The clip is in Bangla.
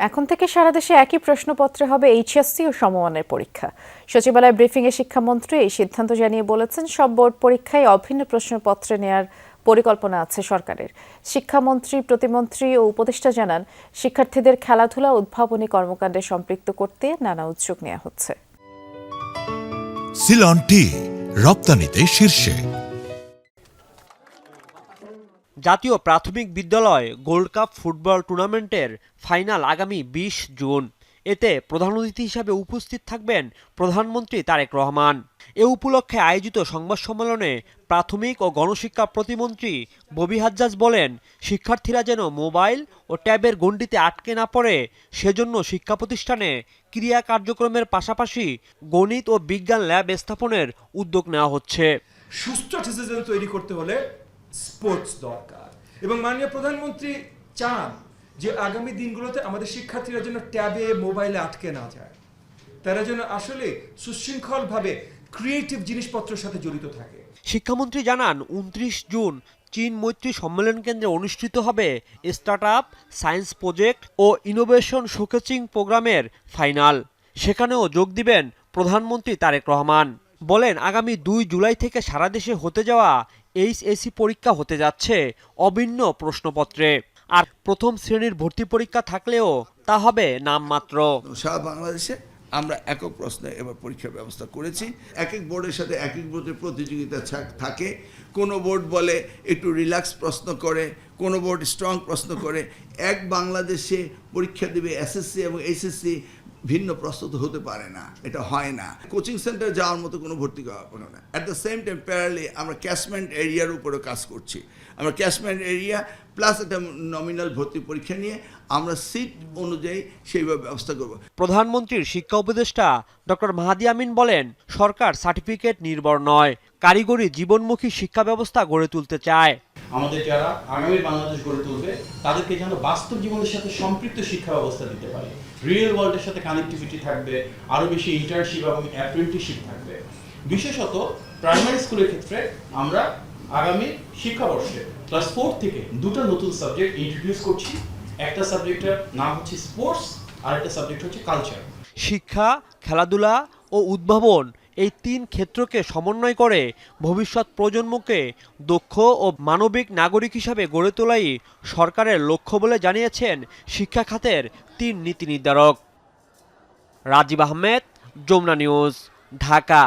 এখন থেকে সারা দেশে একই প্রশ্নপত্রে হবে এইচএসসি ও সমমানের পরীক্ষা। সচিবালয় ব্রিফিংয়ে শিক্ষামন্ত্রী এই সিদ্ধান্ত জানিয়ে বলেছেন, সব বোর্ড পরীক্ষায় অভিন্ন প্রশ্নপত্রে নেয়ার পরিকল্পনা আছে সরকারের। শিক্ষামন্ত্রী, প্রতিমন্ত্রী ও উপদেষ্টা জানান, শিক্ষার্থীদের খেলাধুলা উদ্ভাবনী কর্মকাণ্ডে সম্পৃক্ত করতে নানা উদ্যোগ নেওয়া হচ্ছে। সিলন টি রপ্তানিতে শীর্ষে। জাতীয় প্রাথমিক বিদ্যালয় গোল্ড কাপ ফুটবল টুর্নামেন্টের ফাইনাল আগামী 20 জুন। এতে প্রধান অতিথি হিসাবে উপস্থিত থাকবেন প্রধানমন্ত্রী তারেক রহমান। এ উপলক্ষে আয়োজিত সংবাদ সম্মেলনে প্রাথমিক ও গণশিক্ষা প্রতিমন্ত্রী ববি হাজ্জাজ বলেন, শিক্ষার্থীরা যেন মোবাইল ও ট্যাবের গণ্ডিতে আটকে না পড়ে, সেজন্য শিক্ষা প্রতিষ্ঠানে ক্রিয়া কার্যক্রমের পাশাপাশি গণিত ও বিজ্ঞান ল্যাব স্থাপনের উদ্যোগ নেওয়া হচ্ছে। সুস্থ সিটিজেন তৈরি করতে হলে স্পোর্টস দরকার, এবং মাননীয় প্রধানমন্ত্রী চান যে আগামী দিনগুলোতে আমাদের শিক্ষার্থীরা যেন ট্যাবে মোবাইলে আটকে না যায়, তারা যেন আসলে সুশৃঙ্খলভাবে ক্রিয়েটিভ জিনিসপত্রের সাথে জড়িত থাকে। শিক্ষামন্ত্রী জানান, 29 জুন চীন মৈত্রী সম্মেলন কেন্দ্রে অনুষ্ঠিত হবে স্টার্টআপ, সায়েন্স প্রজেক্ট ও ইনোভেশন শোকেসিং প্রোগ্রামের ফাইনাল। সেখানেও যোগ দিবেন প্রধানমন্ত্রী তারেক রহমান। বলেন, আগামী 2 জুলাই থেকে সারা দেশে হতে যাওয়া এইচএসসি পরীক্ষা হতে যাচ্ছে অভিন্ন প্রশ্নপত্রে। আর প্রথম শ্রেণীর ভর্তি পরীক্ষা থাকলেও তা হবে নামমাত্র। সারা বাংলাদেশে আমরা একক প্রশ্নে এবার পরীক্ষার ব্যবস্থা করেছি। এক এক বোর্ডের সাথে এক এক বোর্ডের প্রতিযোগিতা থাকে। কোনো বোর্ড বলে একটু রিল্যাক্স প্রশ্ন করে, কোনো বোর্ড স্ট্রং প্রশ্ন করে। এক বাংলাদেশে পরীক্ষা দেবে এসএসসি এবং এইচএসসি, ভিন্ন প্রস্তুত হতে পারে না, এটা হয় না। কোচিং সেন্টার যাওয়ার মতো কোনো ভর্তি করা না। অ্যাট দ্য সেম টাইম প্যারালি আমরা ক্যাশমেন্ট এরিয়ার উপরে কাজ করছি। আমরা ক্যাশমেন্ট এরিয়া প্লাস একটা নমিনাল ভর্তি পরীক্ষা নিয়ে আমরা সিট অনুযায়ী সেইভাবে ব্যবস্থা করব। প্রধানমন্ত্রীর শিক্ষা উপদেষ্টা ডক্টর মাহাদি আমিন বলেন, সরকার সার্টিফিকেট নির্ভর নয়, কারিগরি জীবনমুখী শিক্ষা ব্যবস্থা গড়ে তুলতে চায়। আমাদের যারা আগামী বাংলাদেশ গড়ে তুলবে তাদেরকে যেন বাস্তব জীবনের সাথে সম্পৃক্ত শিক্ষা ব্যবস্থা দিতে পারে। রিয়েল ওয়ার্ল্ডের সাথে কানেক্টিভিটি থাকবে, আরও বেশি ইন্টার্নশিপ এবং অ্যাপ্রেন্টিসশিপ থাকবে। বিশেষত প্রাইমারি স্কুলের ক্ষেত্রে আমরা আগামী শিক্ষাবর্ষে ক্লাস 4 থেকে 2টা নতুন সাবজেক্ট ইন্ট্রোডিউস করছি। একটা সাবজেক্টের নাম হচ্ছে স্পোর্টস, আর একটা সাবজেক্ট হচ্ছে কালচার। শিক্ষা, খেলাধুলা ও উদ্ভাবন, এই 3 ক্ষেত্রকে সমন্বয় করে ভবিষ্যৎ প্রজন্মকে দক্ষ ও মানবিক নাগরিক হিসাবে গড়ে তোলাই সরকারের লক্ষ্য বলে জানিয়েছেন শিক্ষা খাতের 3 নীতি নির্ধারক। রাজীব আহমেদ, যমুনা নিউজ, ঢাকা।